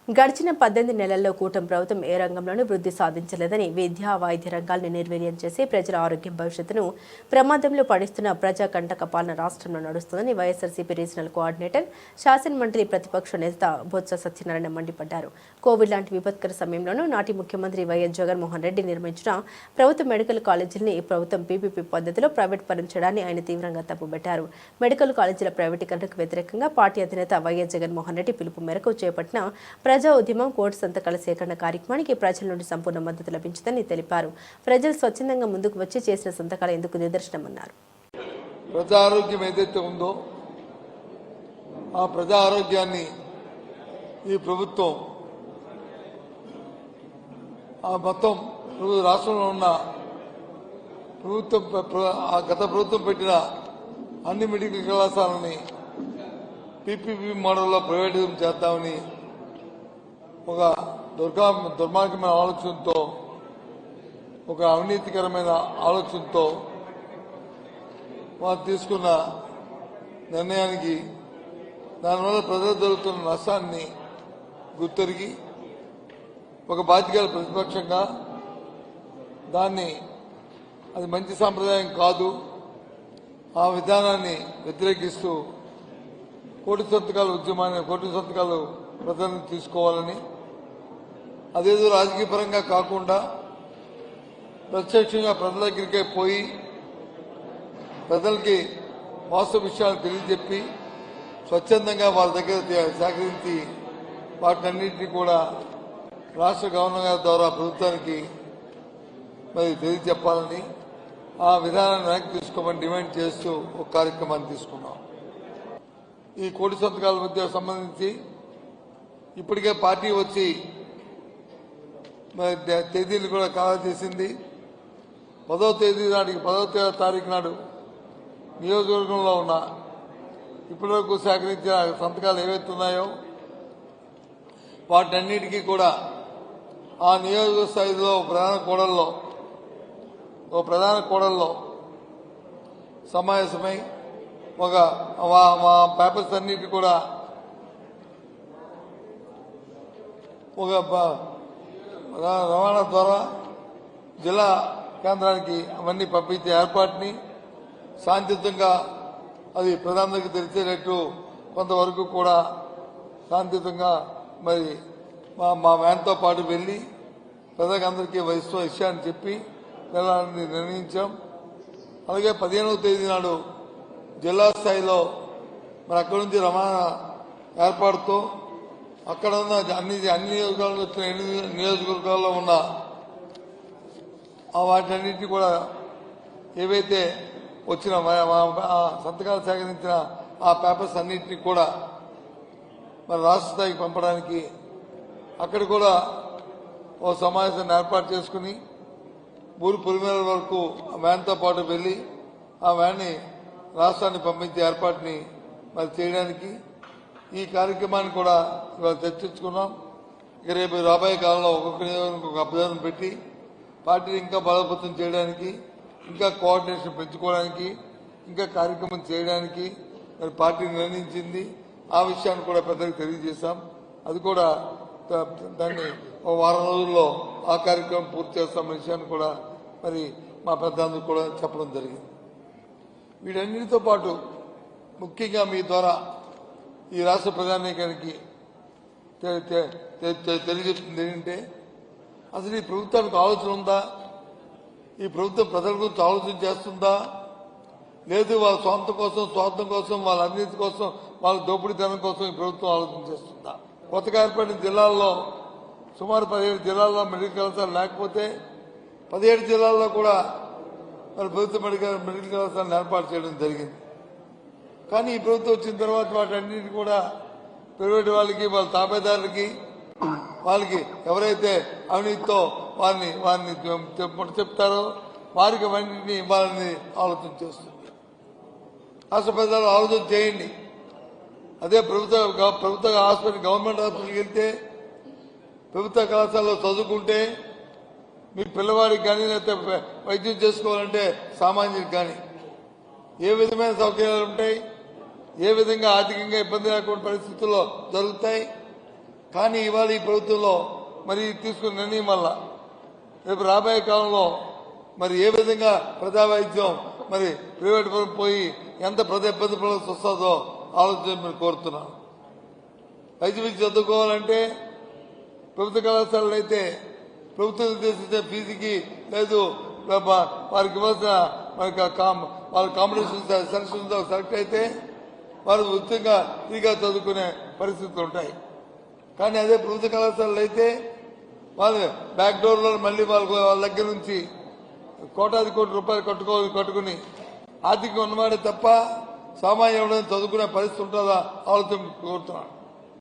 గడిచిన 18 నెలల్లో కూటమి ప్రభుత్వం ఏ రంగంలోనూ వృద్ధి సాధించలేదని విద్యా వైద్య రంగాల్ని నిర్వీర్యం చేసి ప్రజల ఆరోగ్యం భవిష్యత్తును ప్రమాదంలో పడిస్తున్న ప్రజా కంటక పాలన రాష్ట్రంలో నడుస్తుందని వైఎస్ఆర్సీపీ రీజనల్ కోఆర్డినేటర్ శాసనమండలి ప్రతిపక్ష నేత బొత్స సత్యనారాయణ మండిపడ్డారు. కోవిడ్ లాంటి విపత్కర సమయంలోనూ నాటి ముఖ్యమంత్రి వైఎస్ జగన్మోహన్ రెడ్డి నిర్మించిన ప్రభుత్వ మెడికల్ కాలేజీల్ని ప్రభుత్వం పీపీపీ పద్ధతిలో ప్రైవేట్ పరం చేయడాన్ని ఆయన తీవ్రంగా తప్పుబట్టారు. మెడికల్ కాలేజీల ప్రైవేటీకరణకు వ్యతిరేకంగా పార్టీ అధినేత వైఎస్ జగన్మోహన్ రెడ్డి పిలుపు మేరకు చేపట్టిన ప్రజా ఉద్యమం కోటి సంతకాల సేకరణ కార్యక్రమానికి ప్రజల నుండి సంపూర్ణ మద్దతు లభించిందని తెలిపారు. ప్రజలు స్వచ్ఛందంగా ముందుకు వచ్చి చేసిన సంతకాలు ఎందుకు నిదర్శనమన్నారు. ప్రజా ఆరోగ్యం ఏదైతే ఉందో ఆ ప్రజా ఆరోగ్యాన్ని ఈ ప్రభుత్వం మొత్తం రాష్ట్రంలో ఉన్న ప్రభుత్వం గత ప్రభుత్వం పెట్టిన అన్ని మెడికల్ కళాశాలని పీపీపీ మోడల్లో ప్రైవేటిజం చేద్దామని ఒక దుర్మార్గమైన ఆలోచనతో, ఒక అవినీతికరమైన ఆలోచనతో వారు తీసుకున్న నిర్ణయానికి దానివల్ల ప్రజలు జరుగుతున్న నష్టాన్ని గుర్తెరిగి ఒక బాధ్యత ప్రతిపక్షంగా దాన్ని అది మంచి సాంప్రదాయం కాదు, ఆ విధానాన్ని వ్యతిరేకిస్తూ కోటి సంతకాల ఉద్యమాన్ని, కోటి సంతకాలు ప్రజలను తీసుకోవాలని, అదేదో రాజకీయ పరంగా కాకుండా ప్రత్యక్షంగా ప్రజల దగ్గరికే పోయి ప్రజలకి వాస్తవ విషయాలు తెలియజెప్పి స్వచ్ఛందంగా వాళ్ళ దగ్గర సేకరించి వాటన్నింటినీ కూడా రాష్ట్ర గవర్నర్ గారి ద్వారా ప్రభుత్వానికి మరి తెలియజెప్పాలని, ఆ విధానాన్ని వెనక్కి తీసుకోమని డిమాండ్ చేస్తూ ఒక కార్యక్రమాన్ని తీసుకున్నాం. ఈ కోటి సంతకాల మధ్య సంబంధించి ఇప్పటికే పార్టీ వచ్చి తేదీలు కూడా ఖరారు చేసింది. 10వ తేదీ నాటికి 10వ తారీఖు నాడు నియోజకవర్గంలో ఉన్న ఇప్పటివరకు సేకరించిన సంతకాలు ఏవైతే ఉన్నాయో వాటన్నిటికీ కూడా ఆ నియోజక స్థాయిలో ప్రధాన కోడల్లో సమావేశమై ఒక పేపర్స్ అన్నిటి కూడా ఒక రవాణా ద్వారా జిల్లా కేంద్రానికి అవన్నీ పంపించే ఏర్పాటుని శాంతియుతంగా అది ప్రధానికి తెలిసేటట్టు కొంతవరకు కూడా శాంతియుతంగా మరి మా వ్యాన్తో పాటు వెళ్లి ప్రజలందరికీ విషయాన్ని చెప్పి వెళ్ళాలని నిర్ణయించాం. అలాగే 15వ తేదీ నాడు జిల్లా స్థాయిలో మరి అక్కడి నుంచి రవాణా ఏర్పాటుతో అక్కడ ఉన్న అన్ని నియోజకవర్గాల్లో వచ్చిన 8 నియోజకవర్గాల్లో ఉన్న వాటన్నింటినీ కూడా ఏవైతే వచ్చిన సంతకాలు సేకరించిన ఆ పేపర్స్ అన్నింటినీ కూడా మరి రాష్ట్ర స్థాయికి పంపడానికి అక్కడ కూడా ఓ సమావేశాన్ని ఏర్పాటు చేసుకుని ఊరు పొలిమేర వరకు ఆ వ్యాన్తో పాటు వెళ్లి ఆ వ్యాన్ని రాష్ట్రాన్ని పంపించే ఏర్పాటుని మరి చేయడానికి ఈ కార్యక్రమాన్ని కూడా ఇవాళ చర్చించుకున్నాం. ఇక రేపు రాబోయే కాలంలో ఒక్కొక్క నియోజకవర్గం ఒక అభ్యర్థన పెట్టి పార్టీని ఇంకా బలోపేతం చేయడానికి, ఇంకా కోఆర్డినేషన్ పెంచుకోవడానికి, ఇంకా కార్యక్రమం చేయడానికి మరి పార్టీ నిర్ణయించింది. ఆ విషయాన్ని కూడా పెద్దలకు తెలియజేశాం. అది కూడా దాన్ని ఒక వారం రోజుల్లో ఆ కార్యక్రమం పూర్తి చేస్తామనే విషయాన్ని కూడా మరి మా పెద్దలందరూ కూడా చెప్పడం జరిగింది. వీటన్నిటితో పాటు ముఖ్యంగా మీ ద్వారా ఈ రాష్ట్ర ప్రధానికానికి తెలియజేస్తుంది ఏంటంటే, అసలు ఈ ప్రభుత్వానికి ఆలోచన ఉందా? ఈ ప్రభుత్వం ప్రజల గురించి ఆలోచన చేస్తుందా? లేదు వాళ్ళ స్వార్థం కోసం వాళ్ళ అవినీతి కోసం, వాళ్ళ దోపిడీతనం కోసం ఈ ప్రభుత్వం ఆలోచన చేస్తుందా? కొత్తగా ఏర్పడిన జిల్లాల్లో సుమారు 17 జిల్లాల్లో మెడికల్ కళాశాల లేకపోతే 17 జిల్లాల్లో కూడా మరి ప్రభుత్వ మెడికల్ కళాశాలను ఏర్పాటు చేయడం జరిగింది. కానీ ఈ ప్రభుత్వం వచ్చిన తర్వాత వాటన్నిటిని కూడా ప్రైవేటు వాళ్ళకి, వాళ్ళ తాబేదారులకి, వాళ్ళకి ఎవరైతే అవినీతితో వారిని చెప్తారో వారికి అవన్నింటినీ ఇవ్వాలని ఆలోచన చేస్తుంది. రాష్ట్ర ప్రజలు ఆలోచన చేయండి. అదే ప్రభుత్వ హాస్పిటల్, గవర్నమెంట్ హాస్పిటల్కి వెళ్తే, ప్రభుత్వ కళాశాలలో చదువుకుంటే మీ పిల్లవాడికి కానీ లేకపోతే వైద్యం చేసుకోవాలంటే సామాన్యుడికి కానీ ఏ విధమైన సౌకర్యాలు ఉంటాయి, ఏ విధంగా ఆర్థికంగా ఇబ్బంది లేకుండా పరిస్థితుల్లో జరుగుతాయి. కానీ ఇవాళ ఈ ప్రభుత్వంలో మరి తీసుకున్న నిర్ణయం వల్ల రేపు రాబోయే కాలంలో మరి ఏ విధంగా ప్రజా వైద్యం మరి ప్రైవేట్ పరం పోయి ఎంత ప్రజా ఇబ్బంది పడాల్సి వస్తుందో ఆలోచన కోరుతున్నాను. వైద్య విద్య చదువుకోవాలంటే ప్రభుత్వ కళాశాలలు అయితే ప్రభుత్వం నిర్దేశించిన ఫీజుకి లేదు వారికి ఇవ్వాల్సిన మనకి వాళ్ళ కాంపిటీషన్ సెలక్షన్ సెలెక్ట్ అయితే వారు ఉచితంగా ఫ్రీగా చదువుకునే పరిస్థితులు ఉంటాయి. కానీ అదే ప్రభుత్వ కళాశాలలు అయితే వాళ్ళు బ్యాక్ డోర్లో మళ్ళీ వాళ్ళ దగ్గర నుంచి కోటాది కోటి రూపాయలు కట్టుకుని ఆర్థికంగా ఉన్నవాడే తప్ప సామాన్యుడు చదువుకునే పరిస్థితి ఉంటుందా ఆలోచన కోరుతున్నాను.